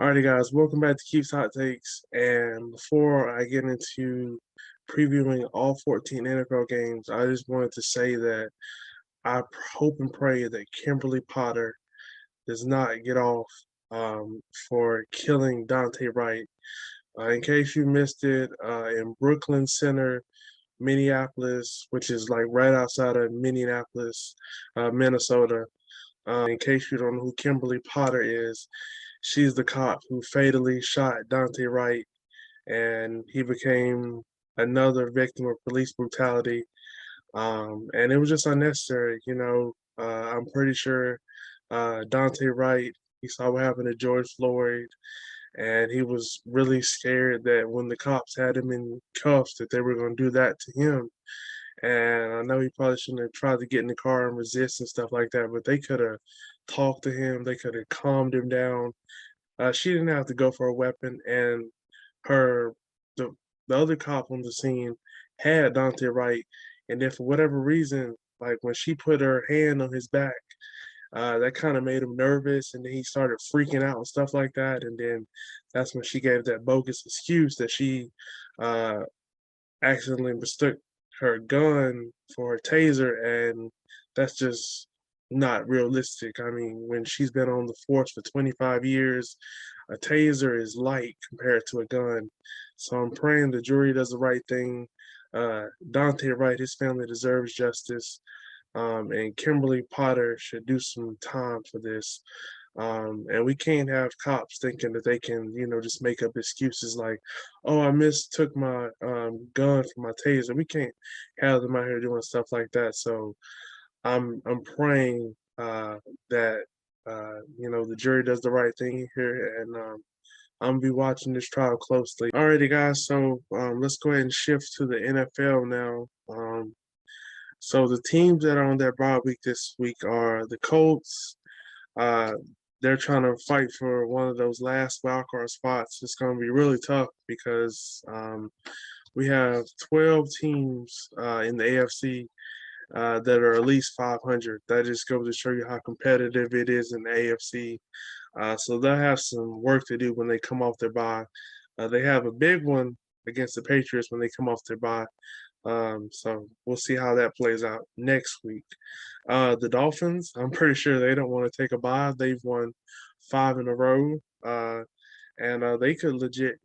Alrighty, guys, welcome back to Keith's Hot Takes. And before I get into previewing all 14 NFL games, I just wanted to say that I hope and pray that Kimberly Potter does not get off for killing Daunte Wright. In case you missed it, in Brooklyn Center, Minneapolis, which is like right outside of Minneapolis, Minnesota. In case you don't know who Kimberly Potter is, she's the cop who fatally shot Daunte Wright, and he became another victim of police brutality. And it was just unnecessary. I'm pretty sure Daunte Wright, he saw what happened to George Floyd, and he was really scared that when the cops had him in cuffs, that they were going to do that to him. And I know he probably shouldn't have tried to get in the car and resist and stuff like that, but they could have talked to him. They could have calmed him down. She didn't have to go for a weapon, and her the the other cop on the scene had Dante Wright, and then for whatever reason, like when she put her hand on his back, that kind of made him nervous, and then he started freaking out and stuff like that, and then that's when she gave that bogus excuse that she uh, accidentally mistook her gun for her taser, and that's just not realistic. I mean, when she's been on the force for 25 years, a taser is light compared to a gun. So I'm praying the jury does the right thing. Dante Wright, his family deserves justice. And Kimberly Potter should do some time for this. And we can't have cops thinking that they can, just make up excuses like, "Oh, I mistook my gun for my taser." We can't have them out here doing stuff like that. So I'm praying that the jury does the right thing here, and I'm gonna be watching this trial closely. Alrighty, guys. So let's go ahead and shift to the NFL now. So the teams that are on their bye week this week are the Colts. Uh, they're trying to fight for one of those last wildcard spots. It's going to be really tough because we have 12 teams in the AFC that are at least 500. That just goes to show you how competitive it is in the AFC. So they'll have some work to do when they come off their bye. They have a big one against the Patriots when they come off their bye. So we'll see how that plays out next week. The Dolphins, I'm pretty sure they don't want to take a bye. They've won 5 in a row, and they could legit,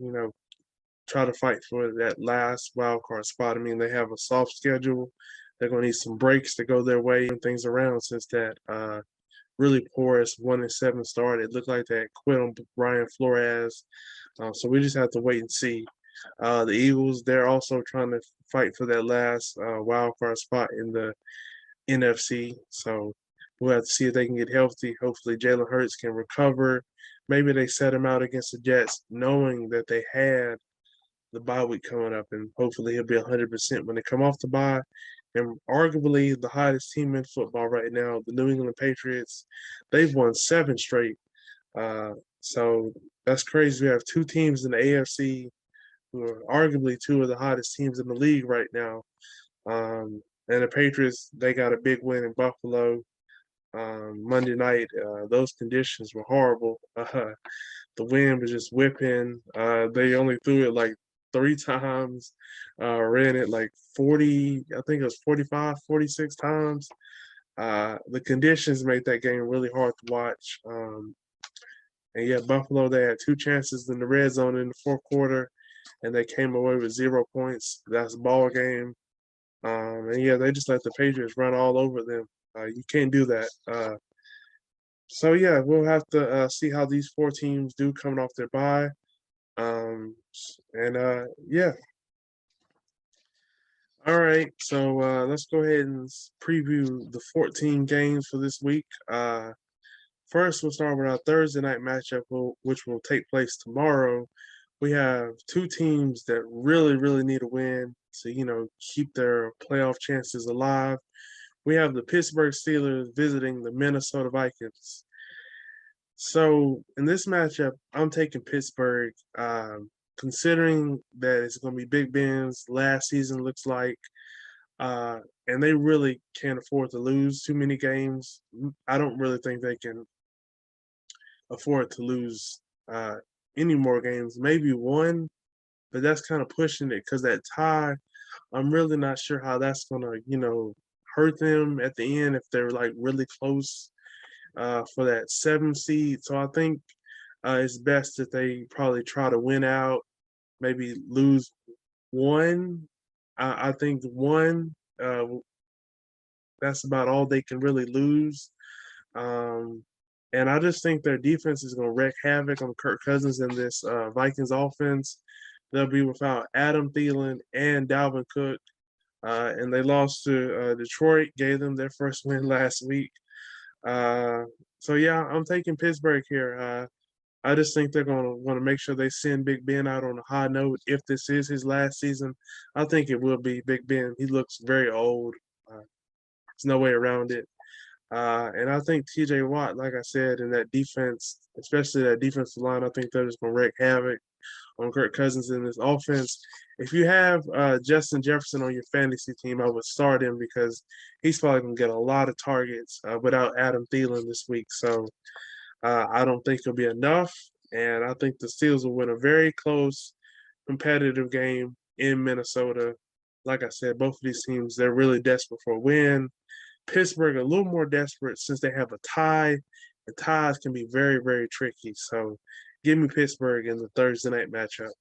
try to fight for that last wild card spot. I mean, they have a soft schedule. They're going to need some breaks to go their way and things around since that really porous 1-7 start. It looked like that quit on Brian Flores. So we just have to wait and see. The Eagles, they're also trying to fight for that last wild card spot in the NFC. So we'll have to see if they can get healthy. Hopefully, Jalen Hurts can recover. Maybe they set him out against the Jets, knowing that they had the bye week coming up, and hopefully he'll be 100% when they come off the bye. And arguably the hottest team in football right now, the New England Patriots, they've won 7 straight. So that's crazy. We have 2 teams in the AFC who are arguably 2 of the hottest teams in the league right now. And the Patriots, they got a big win in Buffalo Monday night. Those conditions were horrible. The wind was just whipping. They only threw it like 3 times, ran it like 40, I think it was 45, 46 times. The conditions made that game really hard to watch. And yeah, Buffalo, they had 2 chances in the red zone in the fourth quarter, and they came away with 0 points. That's a ball game. And yeah, they just let the Patriots run all over them. You can't do that. So yeah, we'll have to see how these 4 teams do coming off their bye. And yeah. All right, so let's go ahead and preview the 14 games for this week. First, we'll start with our Thursday night matchup, which will take place tomorrow. We have 2 teams that really, really need a win to, keep their playoff chances alive. We have the Pittsburgh Steelers visiting the Minnesota Vikings. So in this matchup, I'm taking Pittsburgh, considering that it's going to be Big Ben's last season, looks like, and they really can't afford to lose too many games. I don't really think they can afford to lose uh, any more games. Maybe one, but that's kind of pushing it because that tie, I'm really not sure how that's gonna, hurt them at the end if they're like really close for that 7 seed. So I think it's best that they probably try to win out, maybe lose one. I think one. That's about all they can really lose. Um, and I just think their defense is going to wreak havoc on Kirk Cousins in this Vikings offense. They'll be without Adam Thielen and Dalvin Cook. And they lost to Detroit, gave them their first win last week. Uh, so, yeah, I'm taking Pittsburgh here. I just think they're going to want to make sure they send Big Ben out on a high note. If this is his last season, I think it will be Big Ben. He looks very old. There's no way around it. And I think TJ Watt, like I said, in that defense, especially that defensive line, I think they're just going to wreak havoc on Kirk Cousins in this offense. If you have Justin Jefferson on your fantasy team, I would start him because he's probably going to get a lot of targets without Adam Thielen this week. So I don't think it'll be enough. And I think the Steelers will win a very close, competitive game in Minnesota. Like I said, both of these teams, they're really desperate for a win. Pittsburgh a little more desperate since they have a tie, and ties can be very, very tricky. So give me Pittsburgh in the Thursday night matchup.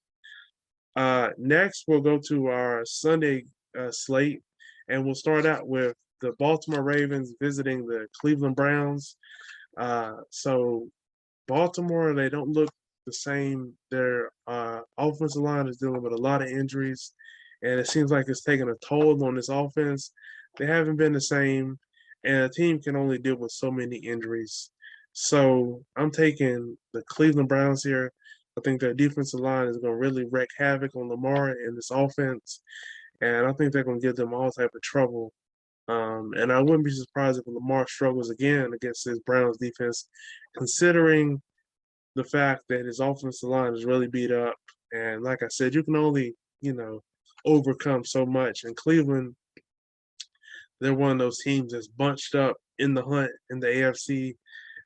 Next, we'll go to our Sunday slate, and we'll start out with the Baltimore Ravens visiting the Cleveland Browns. So Baltimore, they don't look the same. Their offensive line is dealing with a lot of injuries, and it seems like it's taking a toll on this offense. They haven't been the same, and a team can only deal with so many injuries. So I'm taking the Cleveland Browns here. I think their defensive line is going to really wreak havoc on Lamar and this offense, and I think they're going to give them all type of trouble. And I wouldn't be surprised if Lamar struggles again against this Browns defense, considering the fact that his offensive line is really beat up. And like I said, you can only, overcome so much. And Cleveland, they're one of those teams that's bunched up in the hunt in the AFC,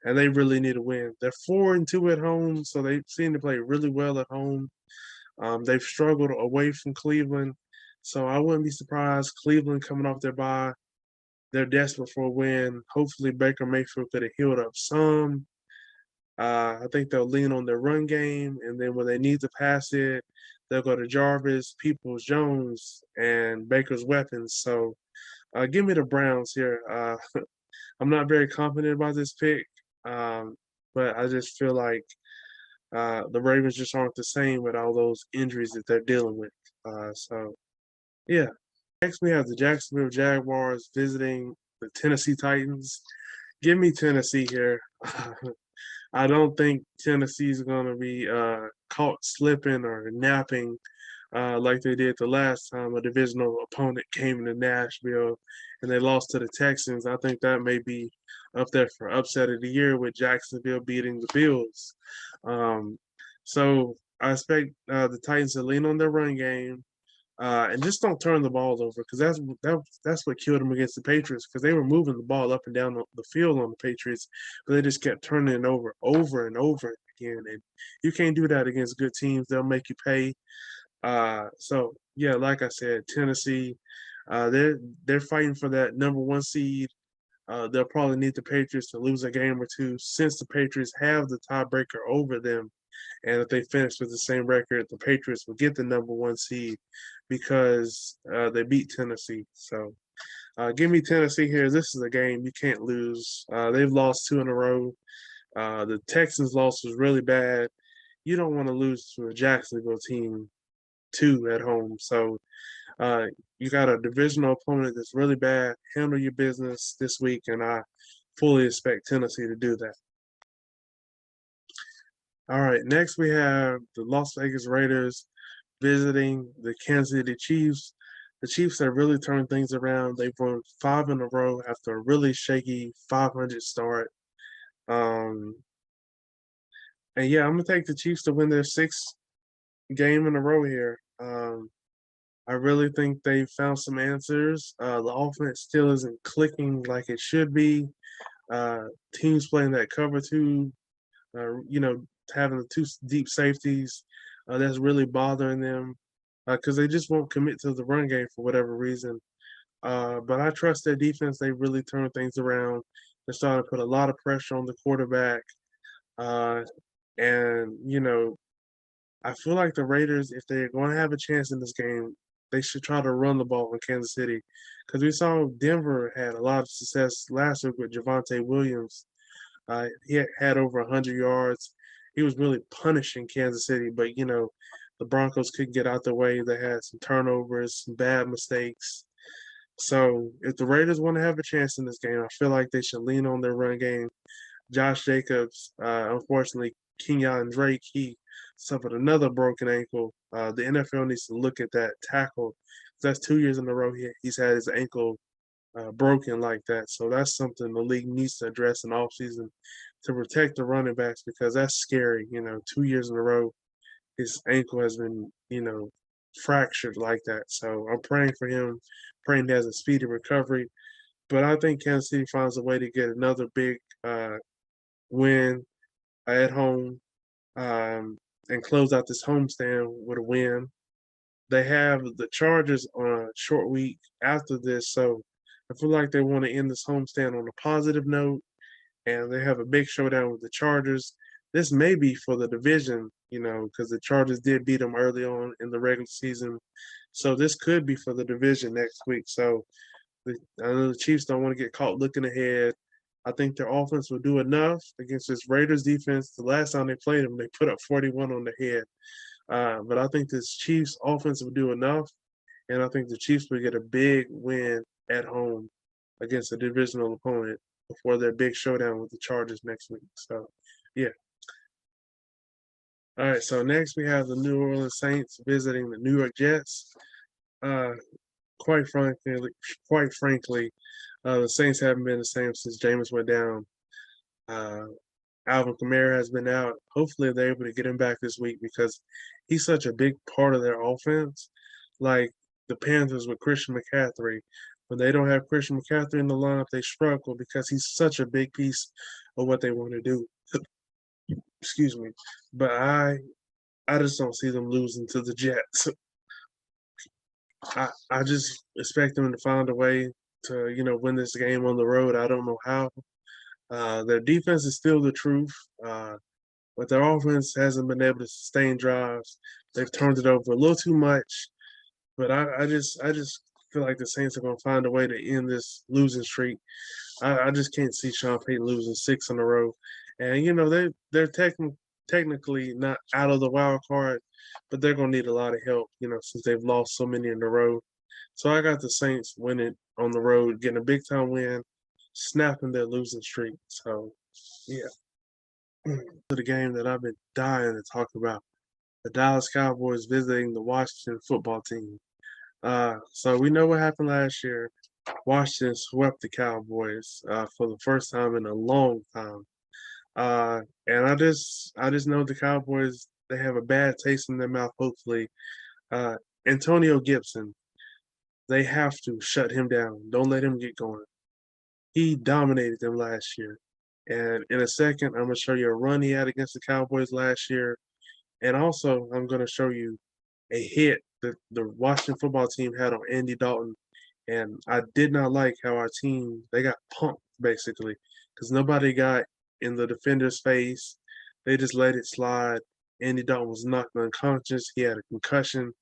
and they really need a win. They're 4-2 at home, so they seem to play really well at home. They've struggled away from Cleveland, so I wouldn't be surprised. Cleveland coming off their bye, they're desperate for a win. Hopefully, Baker Mayfield could have healed up some. I think they'll lean on their run game, and then when they need to pass it, they'll go to Jarvis, Peoples, Jones, and Baker's weapons. So give me the Browns here. I'm not very confident about this pick, but I just feel like the Ravens just aren't the same with all those injuries that they're dealing with. So, yeah. Next, we have the Jacksonville Jaguars visiting the Tennessee Titans. Give me Tennessee here. I don't think Tennessee's going to be caught slipping or napping like they did the last time a divisional opponent came into Nashville and they lost to the Texans. I think that may be up there for upset of the year with Jacksonville beating the Bills. So I expect the Titans to lean on their run game. And just don't turn the ball over because that's what killed them against the Patriots because they were moving the ball up and down the field on the Patriots, but they just kept turning it over and over again. And you can't do that against good teams; they'll make you pay. So yeah, like I said, Tennessee, they're fighting for that number one seed. They'll probably need the Patriots to lose a game or two since the Patriots have the tiebreaker over them. And if they finish with the same record, the Patriots will get the number one seed because they beat Tennessee. So give me Tennessee here. This is a game you can't lose. They've lost 2 in a row. The Texans loss was really bad. You don't want to lose to a Jacksonville team 2 at home. So you got a divisional opponent that's really bad. Handle your business this week, and I fully expect Tennessee to do that. All right, next we have the Las Vegas Raiders visiting the Kansas City Chiefs. The Chiefs have really turned things around. They've won 5 in a row after a really shaky 500 start. And yeah, I'm gonna take the Chiefs to win their 6th game in a row here. I really think they found some answers. The offense still isn't clicking like it should be. Teams playing that cover 2, having the two deep safeties. That's really bothering them because they just won't commit to the run game for whatever reason. But I trust their defense. They really turn things around. They're starting to put a lot of pressure on the quarterback. Uh, and, I feel like the Raiders, if they're going to have a chance in this game, they should try to run the ball in Kansas City. Because we saw Denver had a lot of success last week with Javonte Williams. He had over 100 yards. He was really punishing Kansas City, but, the Broncos couldn't get out the way. They had some turnovers, some bad mistakes. So if the Raiders want to have a chance in this game, I feel like they should lean on their run game. Josh Jacobs, unfortunately, Kenyon Drake, he suffered another broken ankle. The NFL needs to look at that tackle. That's 2 years in a row he's had his ankle broken like that. So that's something the league needs to address in offseason to protect the running backs because that's scary. 2 years in a row, his ankle has been, fractured like that. So I'm praying for him, praying he has a speedy recovery. But I think Kansas City finds a way to get another big win at home and close out this homestand with a win. They have the Chargers on a short week after this, so I feel like they want to end this homestand on a positive note, and they have a big showdown with the Chargers. This may be for the division, because the Chargers did beat them early on in the regular season. So this could be for the division next week. So I know the Chiefs don't want to get caught looking ahead. I think their offense will do enough against this Raiders defense. The last time they played them, they put up 41 on the head. But I think this Chiefs offense will do enough, and I think the Chiefs will get a big win at home against a divisional opponent before their big showdown with the Chargers next week. So, yeah. All right, so next we have the New Orleans Saints visiting the New York Jets. Quite frankly, the Saints haven't been the same since Jameis went down. Alvin Kamara has been out. Hopefully, they're able to get him back this week because he's such a big part of their offense. Like the Panthers with Christian McCaffrey, when they don't have Christian McCaffrey in the lineup, they struggle because he's such a big piece of what they want to do. Excuse me, but I just don't see them losing to the Jets. I just expect them to find a way to win this game on the road. I don't know how. Their defense is still the truth, but their offense hasn't been able to sustain drives. They've turned it over a little too much. But I just feel like the Saints are going to find a way to end this losing streak. I just can't see Sean Payton losing 6 in a row. And they're technically not out of the wild card, but they're going to need a lot of help. Since they've lost so many in a row. So I got the Saints winning on the road, getting a big time win, snapping their losing streak. So yeah, to the game that I've been dying to talk about, the Dallas Cowboys visiting the Washington football team. So we know what happened last year. Washington swept the Cowboys for the first time in a long time. And I just know the Cowboys, they have a bad taste in their mouth, hopefully. Antonio Gibson, they have to shut him down. Don't let him get going. He dominated them last year. And in a second, I'm going to show you a run he had against the Cowboys last year. And also, I'm going to show you a hit that the Washington football team had on Andy Dalton. And I did not like how our team, they got pumped, basically, because nobody got in the defender's face. They just let it slide. Andy Dalton was knocked unconscious. He had a concussion.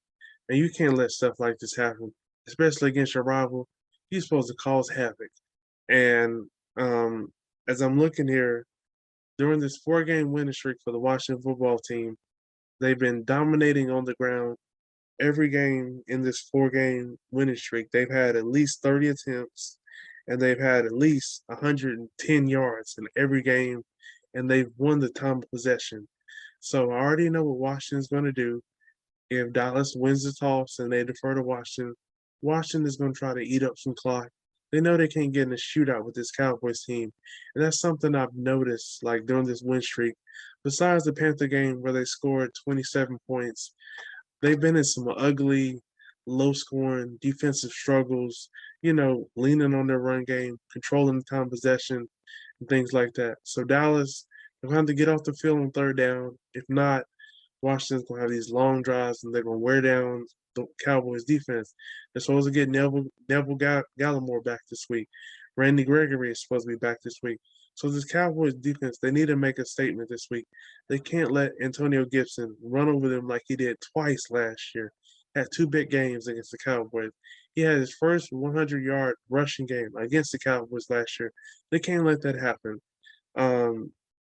And you can't let stuff like this happen, especially against your rival. He's supposed to cause havoc. And as I'm looking here, during this 4-game winning streak for the Washington football team, they've been dominating on the ground every game in this 4-game winning streak. They've had at least 30 attempts, and they've had at least 110 yards in every game, and they've won the time of possession. So I already know what Washington's going to do. If Dallas wins the toss and they defer to Washington, Washington is going to try to eat up some clock. They know they can't get in a shootout with this Cowboys team. And that's something I've noticed, like during this win streak. Besides the Panther game where they scored 27 points, they've been in some ugly, low-scoring defensive struggles, leaning on their run game, controlling the time possession, and things like that. So Dallas, They're going to have to get off the field on third down. If not, Washington's going to have these long drives, and they're going to wear down the Cowboys' defense. They're supposed to get Neville Gallimore back this week. Randy Gregory is supposed to be back this week. So this Cowboys defense, they need to make a statement this week. They can't let Antonio Gibson run over them like he did twice last year. Had two big games against the Cowboys. He had his first 100-yard rushing game against the Cowboys last year. They can't let that happen.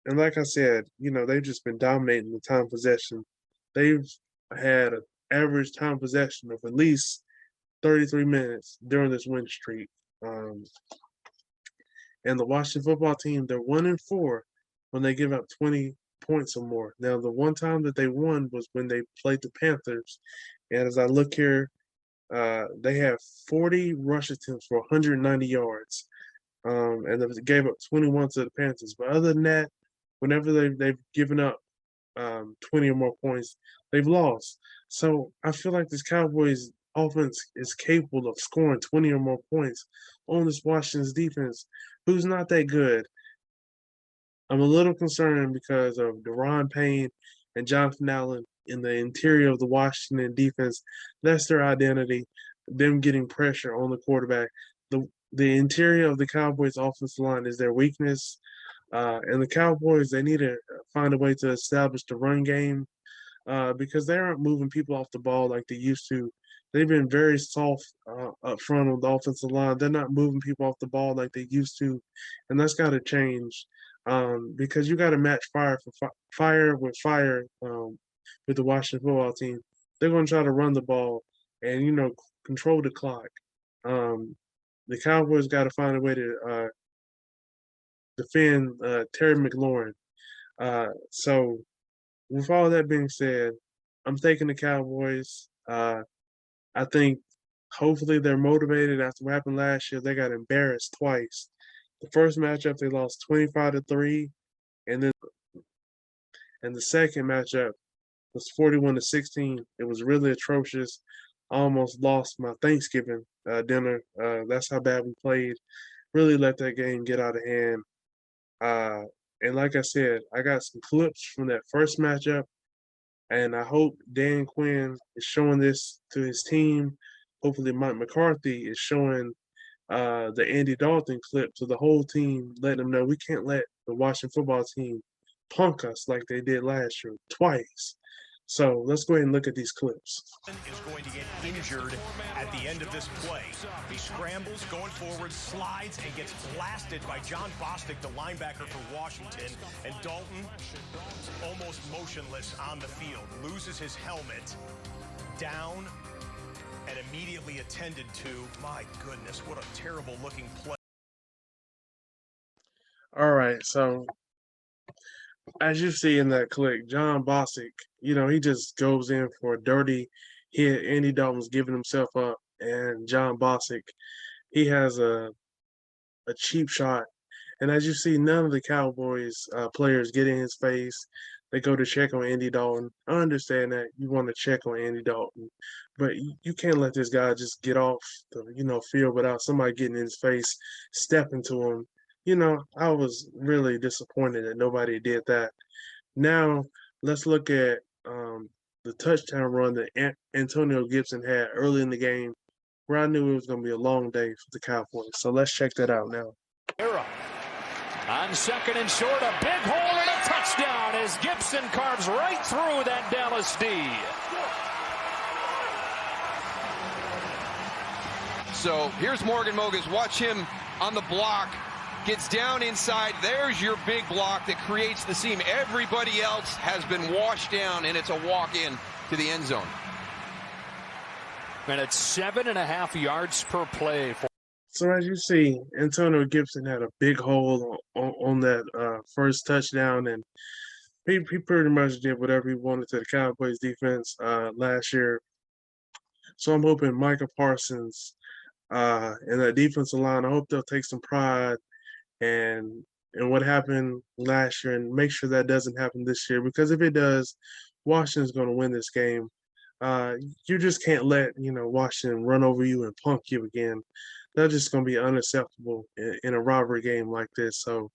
And like I said, they've just been dominating the time possession. They've had an average time possession of at least 33 minutes during this win streak. And the Washington football team, they're 1-4 when they give up 20 points or more. Now, the one time that they won was when they played the Panthers. And as I look here, they have 40 rush attempts for 190 yards. And they gave up 21 to the Panthers. But other than that, whenever they've given up 20 or more points, they've lost. So I feel like this Cowboys offense is capable of scoring 20 or more points on this Washington's defense, who's not that good. I'm a little concerned because of Daron Payne and Jonathan Allen in the interior of the Washington defense. That's their identity, them getting pressure on the quarterback. The interior of the Cowboys offensive line is their weakness. And the Cowboys, they need to find a way to establish the run game because they aren't moving people off the ball like they used to. They've been very soft up front on the offensive line. They're not moving people off the ball like they used to, and that's got to change because you got to match fire for fire with fire with the Washington football team. They're going to try to run the ball and control the clock. The Cowboys got to find a way to defend Terry McLaurin. So with all that being said, I'm taking the Cowboys. I think hopefully they're motivated after what happened last year. They got embarrassed twice. The first matchup they lost 25-3, and the second matchup was 41-16. It was really atrocious. I almost lost my Thanksgiving dinner. That's how bad we played. Really let that game get out of hand. And like I said, I got some clips from that first matchup, and I hope Dan Quinn is showing this to his team. Hopefully Mike McCarthy is showing the Andy Dalton clip to the whole team, letting them know we can't let the Washington football team punk us like they did last year twice. So let's go ahead and look at these clips. Is going to get injured at the end of this play. He scrambles, going forward, slides, and gets blasted by John Bostic, the linebacker for Washington. And Dalton, almost motionless on the field, loses his helmet, down, and immediately attended to. My goodness, what a terrible looking play. All right, so as you see in that clip, John Bostic, he just goes in for a dirty hit. Andy Dalton's giving himself up, and John Bostic, he has a cheap shot. And as you see, none of the Cowboys players get in his face. They go to check on Andy Dalton. I understand that you want to check on Andy Dalton, but you can't let this guy just get off the field without somebody getting in his face, stepping to him. I was really disappointed that nobody did that. Now, let's look at the touchdown run that Antonio Gibson had early in the game, where I knew it was going to be a long day for the Cowboys. So let's check that out now. On second and short, a big hole and a touchdown as Gibson carves right through that Dallas D. So here's Morgan Mogus. Watch him on the block. Gets down inside. There's your big block that creates the seam. Everybody else has been washed down, and it's a walk-in to the end zone. And it's 7.5 yards per play. So as you see, Antonio Gibson had a big hole on that first touchdown, and he pretty much did whatever he wanted to the Cowboys defense last year. So I'm hoping Micah Parsons and that defensive line, I hope they'll take some pride and what happened last year and make sure that doesn't happen this year, because if it does, Washington's going to win this game. You just can't let Washington run over you and punk you again. that's just going to be unacceptable in a rivalry game like this. So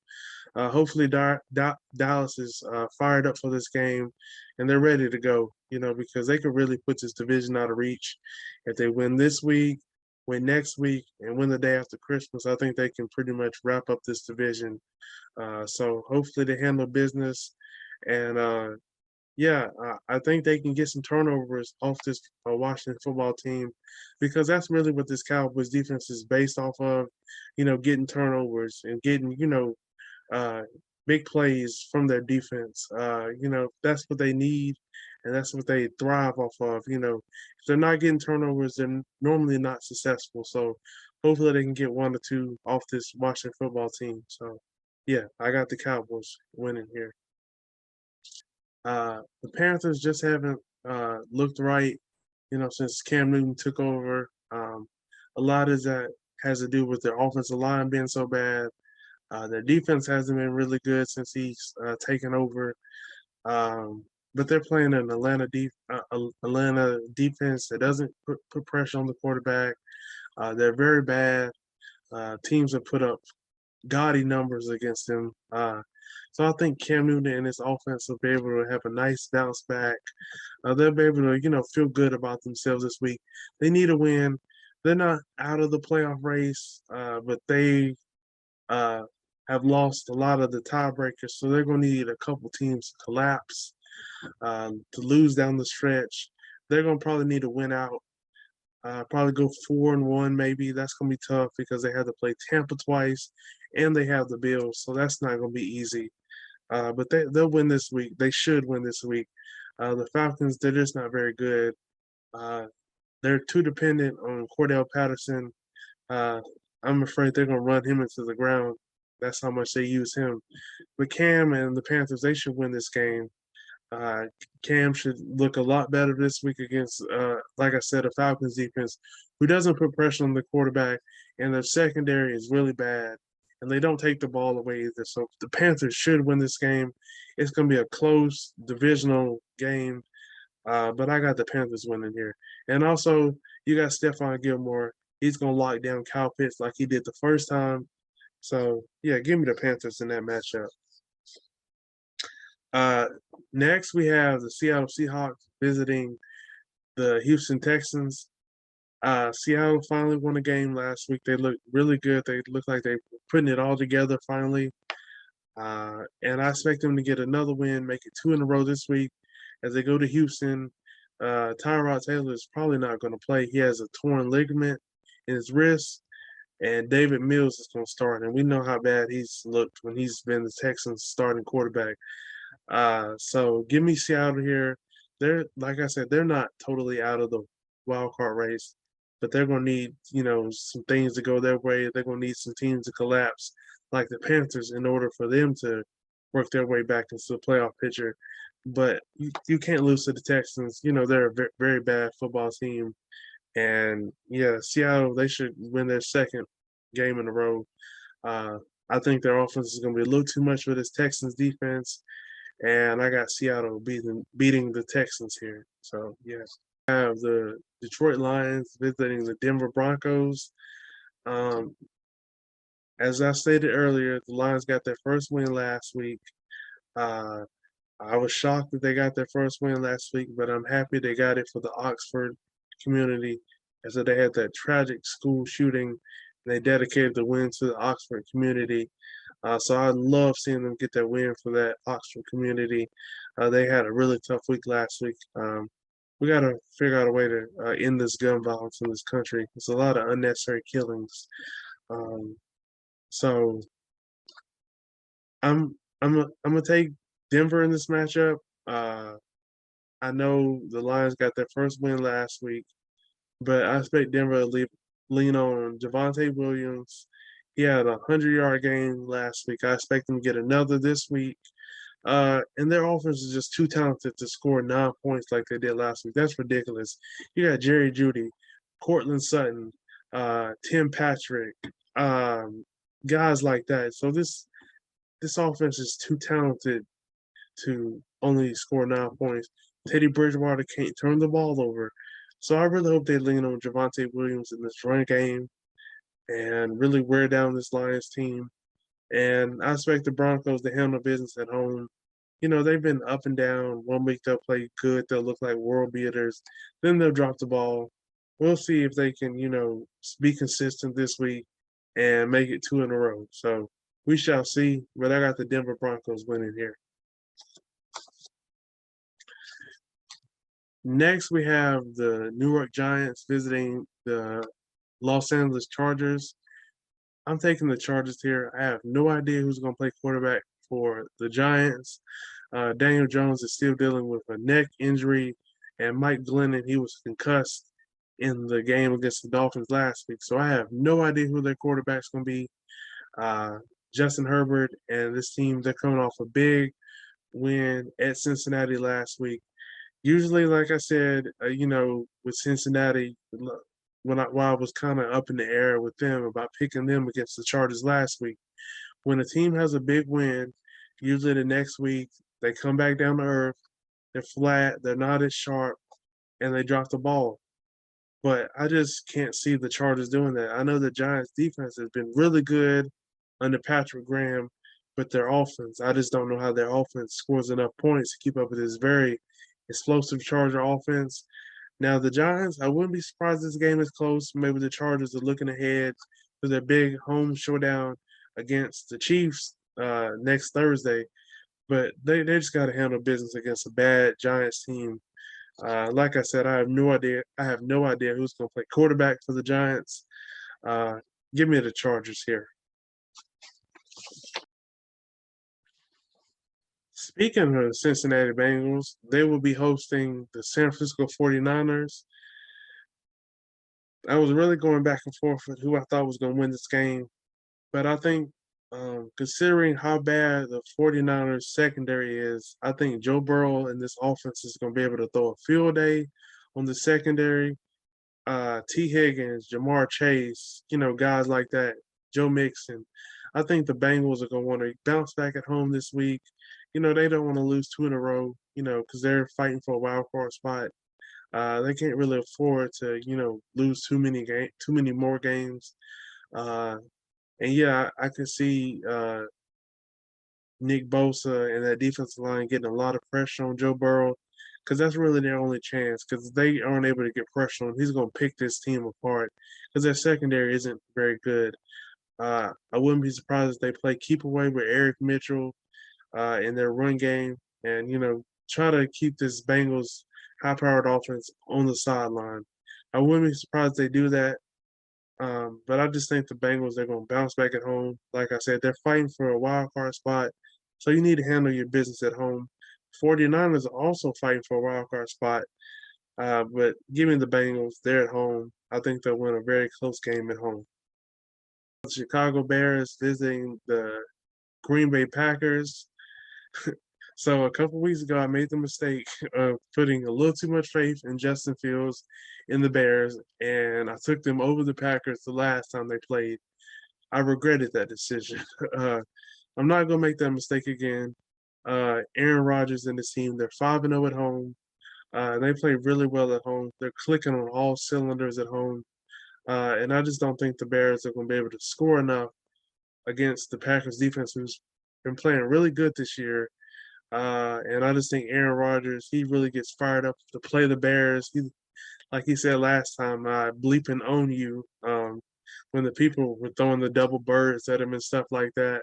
hopefully Dallas is fired up for this game and they're ready to go, because they could really put this division out of reach. If they win this week, win next week, and win the day after Christmas, I think they can pretty much wrap up this division. So hopefully they handle business. And yeah, I think they can get some turnovers off this Washington football team because that's really what this Cowboys defense is based off of, getting turnovers and getting, uh, big plays from their defense. That's what they need and that's what they thrive off of. If they're not getting turnovers, they're normally not successful. So hopefully they can get one or two off this Washington football team. So yeah, I got the Cowboys winning here. The Panthers just haven't looked right, since Cam Newton took over. A lot of that has to do with their offensive line being so bad. Their defense hasn't been really good since he's taken over. But they're playing an Atlanta defense that doesn't put pressure on the quarterback. They're very bad. Teams have put up gaudy numbers against them. So I think Cam Newton and his offense will be able to have a nice bounce back. They'll be able to, feel good about themselves this week. They need a win. They're not out of the playoff race, but they have lost a lot of the tiebreakers. So they're going to need a couple teams to collapse, to lose down the stretch. They're going to probably need to win out. Probably go 4-1 maybe. That's going to be tough because they have to play Tampa twice and they have the Bills. So that's not going to be easy. But they'll win this week. They should win this week. The Falcons, they're just not very good. They're too dependent on Cordell Patterson. I'm afraid they're going to run him into the ground. That's how much they use him. But Cam and the Panthers, they should win this game. Cam should look a lot better this week against, like I said, a Falcons defense who doesn't put pressure on the quarterback, and their secondary is really bad, and they don't take the ball away either. So the Panthers should win this game. It's going to be a close divisional game, but I got the Panthers winning here. And also, you got Stephon Gilmore. He's going to lock down Kyle Pitts like he did the first time. So, yeah, give me the Panthers in that matchup. Next, we have the Seattle Seahawks visiting the Houston Texans. Seattle finally won a game last week. They looked really good. They look like they're putting it all together finally. And I expect them to get another win, make it 2 in a row this week as they go to Houston. Tyrod Taylor is probably not going to play. He has a torn ligament in his wrist. And David Mills is going to start. And we know how bad he's looked when he's been the Texans' starting quarterback. So give me Seattle here. They're, like I said, they're not totally out of the wild card race, but they're going to need, some things to go their way. They're going to need some teams to collapse like the Panthers in order for them to work their way back into the playoff picture. But you can't lose to the Texans. They're a very, very bad football team. And, yeah, Seattle, they should win their second game in a row. I think their offense is going to be a little too much for this Texans defense. And I got Seattle beating the Texans here. So, yes. I have the Detroit Lions visiting the Denver Broncos. As I stated earlier, the Lions got their first win last week. I was shocked that they got their first win last week, but I'm happy they got it for the Oxford community, as they had that tragic school shooting. And they dedicated the win to the Oxford community. So I love seeing them get that win for that Oxford community. They had a really tough week last week. We got to figure out a way to end this gun violence in this country. There's a lot of unnecessary killings. So I'm gonna take Denver in this matchup. I know the Lions got their first win last week, but I expect Denver to lean on Javonte Williams. He had a 100-yard game last week. I expect him to get another this week. And their offense is just too talented to score 9 points like they did last week. That's ridiculous. You got Jerry Jeudy, Cortland Sutton, Tim Patrick, guys like that. So this offense is too talented to only score 9 points. Teddy Bridgewater can't turn the ball over. So I really hope they lean on Javonte Williams in this run game. and really wear down this Lions team. And I expect the Broncos to handle business at home. You know, they've been up and down. 1 week they'll play good, they'll look like world beaters. Then they'll drop the ball. We'll see if they can, be consistent this week and make it 2 in a row. So we shall see. But I got the Denver Broncos winning here. Next, we have the New York Giants visiting the Los Angeles Chargers. I'm taking the Chargers here. I have no idea who's going to play quarterback for the Giants. Daniel Jones is still dealing with a neck injury, and Mike Glennon, he was concussed in the game against the Dolphins last week. So I have no idea who their quarterback's going to be. Justin Herbert and this team, they're coming off a big win at Cincinnati last week. Usually, like I said, with Cincinnati, while I was kind of up in the air with them about picking them against the Chargers last week, when a team has a big win, usually the next week they come back down to earth, they're flat, they're not as sharp, and they drop the ball. But I just can't see the Chargers doing that. I know the Giants' defense has been really good under Patrick Graham, but their offense, I just don't know how their offense scores enough points to keep up with this very explosive Charger offense. Now, the Giants, I wouldn't be surprised this game is close. Maybe the Chargers are looking ahead to their big home showdown against the Chiefs next Thursday. But they just got to handle business against a bad Giants team. Like I said, I have no idea. I have no idea who's going to play quarterback for the Giants. Give me the Chargers here. Speaking of the Cincinnati Bengals, they will be hosting the San Francisco 49ers. I was really going back and forth with who I thought was going to win this game. But I think considering how bad the 49ers secondary is, I think Joe Burrow and this offense is going to be able to throw a field day on the secondary. T. Higgins, Jamar Chase, guys like that, Joe Mixon. I think the Bengals are going to want to bounce back at home this week. They don't want to lose 2 in a row, because they're fighting for a wild card spot. They can't really afford to, lose too many more games. And yeah, I can see Nick Bosa and that defensive line getting a lot of pressure on Joe Burrow, because that's really their only chance. Because they aren't able to get pressure on him, he's going to pick this team apart. Because their secondary isn't very good. I wouldn't be surprised if they play keep away with Eric Mitchell in their run game, and try to keep this Bengals high-powered offense on the sideline. I wouldn't be surprised if they do that. But I just think the Bengals, they're going to bounce back at home. Like I said, they're fighting for a wild card spot, so you need to handle your business at home. 49ers are also fighting for a wild card spot, but give me the Bengals. They're at home. I think they'll win a very close game at home. The Chicago Bears visiting the Green Bay Packers. So a couple weeks ago, I made the mistake of putting a little too much faith in Justin Fields in the Bears, and I took them over the Packers the last time they played. I regretted that decision. I'm not going to make that mistake again. Aaron Rodgers and his team, they're 5-0 at home. They play really well at home. They're clicking on all cylinders at home. And I just don't think the Bears are going to be able to score enough against the Packers defense, who's been playing really good this year. And I just think Aaron Rodgers, he really gets fired up to play the Bears. Like he said last time, I bleeping own you when the people were throwing the double birds at him and stuff like that.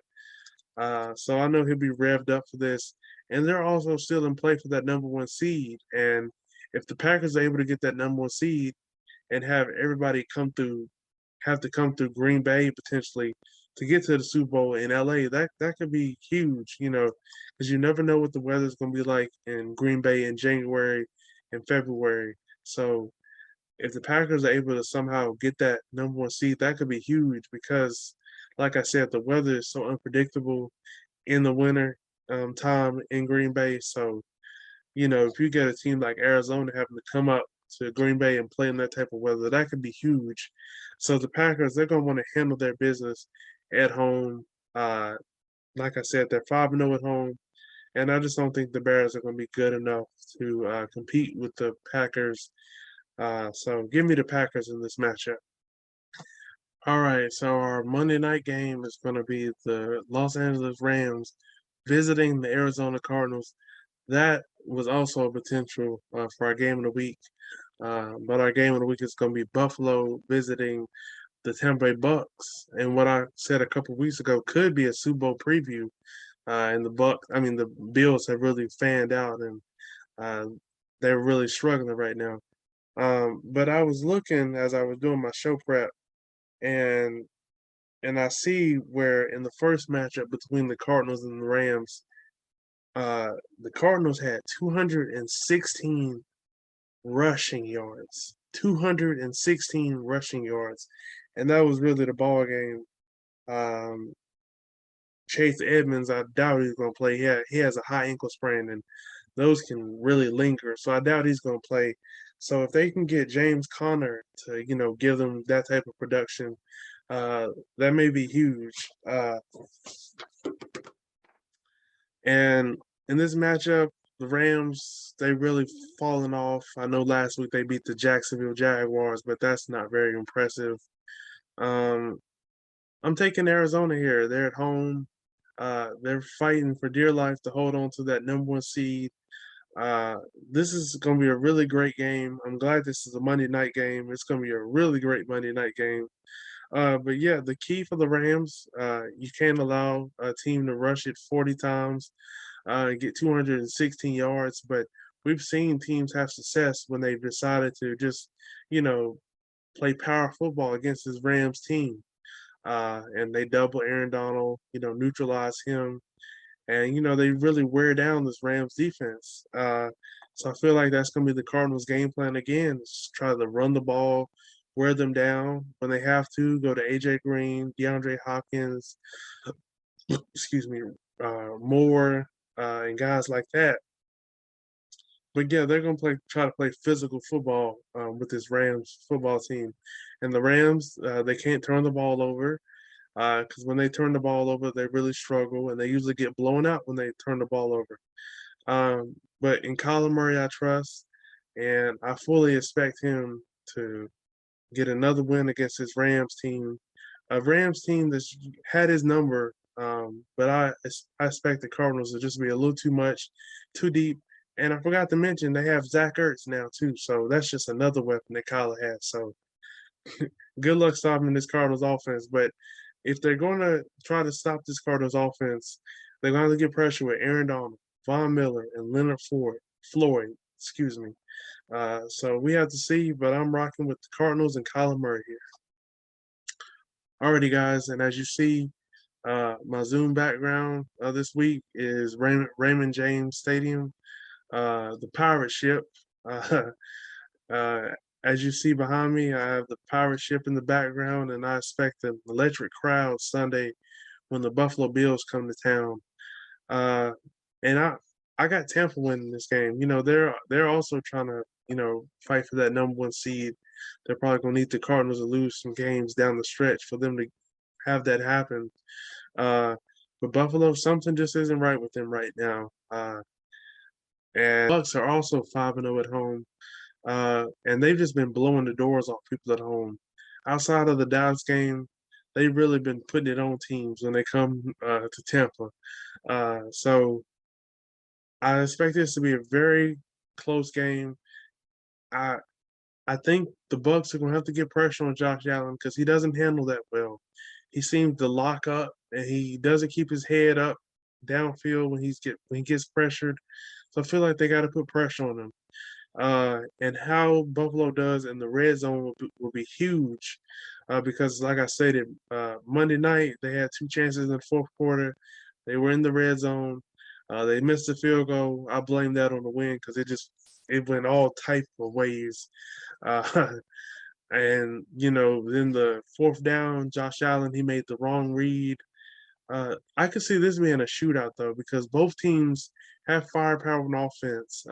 So I know he'll be revved up for this. And they're also still in play for that number 1 seed. And if the Packers are able to get that number 1 seed and have everybody have to come through Green Bay potentially to get to the Super Bowl in LA, that could be huge, because you never know what the weather's going to be like in Green Bay in January and February. So if the Packers are able to somehow get that number 1 seed, that could be huge because, like I said, the weather is so unpredictable in the winter time in Green Bay. So, if you get a team like Arizona having to come up to Green Bay and play in that type of weather, that could be huge. So the Packers, they're going to want to handle their business at home. Like I said, they're 5-0 at home. And I just don't think the Bears are going to be good enough to compete with the Packers. So give me the Packers in this matchup. All right, so our Monday night game is going to be the Los Angeles Rams visiting the Arizona Cardinals. That was also a potential for our game of the week. But our game of the week is going to be Buffalo visiting the Tampa Bay Bucks. And what I said a couple weeks ago could be a Super Bowl preview. And the Bills have really fanned out, and uh, they're really struggling right now. But I was looking as I was doing my show prep, and I see where in the first matchup between the Cardinals and the Rams, the Cardinals had 216 rushing yards. 216 rushing yards. And that was really the ball game. Um, Chase Edmonds, I doubt he's going to play. He has a high ankle sprain, and those can really linger. So I doubt he's going to play. So if they can get James Conner to, give them that type of production, uh, that may be huge. And in this matchup, the Rams, they really fallen off. I know last week they beat the Jacksonville Jaguars, but that's not very impressive. Um, I'm taking Arizona here. They're at home. They're fighting for dear life to hold on to that number one seed. This is going to be a really great game. I'm glad this is a Monday night game. It's going to be a really great Monday night game. But yeah, the key for the Rams, you can't allow a team to rush it 40 times and get 216 yards. But we've seen teams have success when they've decided to just, you know, play power football against this Rams team. And they double Aaron Donald, neutralize him. And, they really wear down this Rams defense. So I feel like that's going to be the Cardinals' game plan again. Is try to run the ball, wear them down when they have to, go to A.J. Green, DeAndre Hopkins, excuse me, Moore, and guys like that. But yeah, they're going to try to play physical football with this Rams football team. And the Rams, they can't turn the ball over because when they turn the ball over, they really struggle, and they usually get blown out when they turn the ball over. But in Kyler Murray, I trust, and I fully expect him to get another win against his Rams team, a Rams team that's had his number. But I expect the Cardinals to just be a little too much, too deep. And I forgot to mention they have Zach Ertz now too, so that's just another weapon that Kyler has. So good luck stopping this Cardinals offense. But if they're going to try to stop this Cardinals offense, they're going to get pressure with Aaron Donald, Von Miller, and Leonard Floyd. Excuse me. So we have to see, but I'm rocking with the Cardinals and Kyler Murray here. Alrighty, guys, and as you see, my Zoom background this week is Raymond James Stadium, the pirate ship. Uh, uh, as you see behind me, I have the pirate ship in the background, and I expect an electric crowd Sunday when the Buffalo Bills come to town. Uh, and I got Tampa winning this game. They're also trying to fight for that number one seed. They're probably gonna need the Cardinals to lose some games down the stretch for them to have that happen. But Buffalo, something just isn't right with them right now. And Bucks are also 5-0 at home. And they've just been blowing the doors off people at home. Outside of the Dallas game, they've really been putting it on teams when they come to Tampa. So I expect this to be a very close game. I I think the Bucks are going to have to get pressure on Josh Allen because he doesn't handle that well. He seems to lock up and he doesn't keep his head up downfield when he gets pressured. So I feel like they got to put pressure on him. And how Buffalo does in the red zone will be huge because, like I stated, Monday night they had two chances in the fourth quarter. They were in the red zone. They missed the field goal. I blame that on the win because it went all type of ways. Uh, and then the fourth down, Josh Allen he made the wrong read. I could see this being a shootout though because both teams have firepower on offense.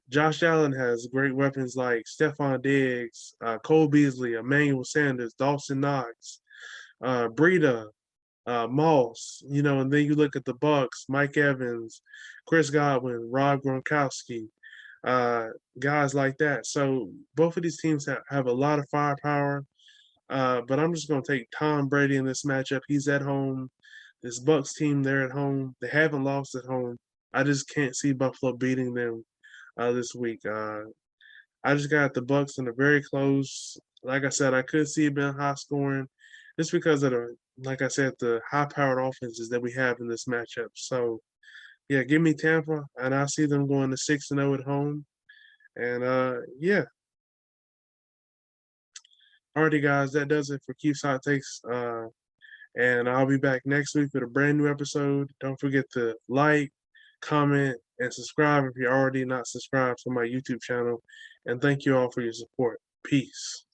Josh Allen has great weapons like Stephon Diggs, Cole Beasley, Emmanuel Sanders, Dawson Knox, Breida, Moss, and then you look at the Bucks, Mike Evans, Chris Godwin, Rob Gronkowski, guys like that. So both of these teams have a lot of firepower. But I'm just going to take Tom Brady in this matchup. He's at home. This Bucs team, they're at home. They haven't lost at home. I just can't see Buffalo beating them this week. I just got the Bucs in a very close. Like I said, I could see it being high scoring, just because of like I said, the high-powered offenses that we have in this matchup. So yeah, give me Tampa, and I see them going to 6-0 at home. And yeah, alrighty, guys, that does it for Keith's Hot Takes. And I'll be back next week with a brand new episode. Don't forget to like, comment, and subscribe if you're already not subscribed to my YouTube channel. And thank you all for your support. Peace.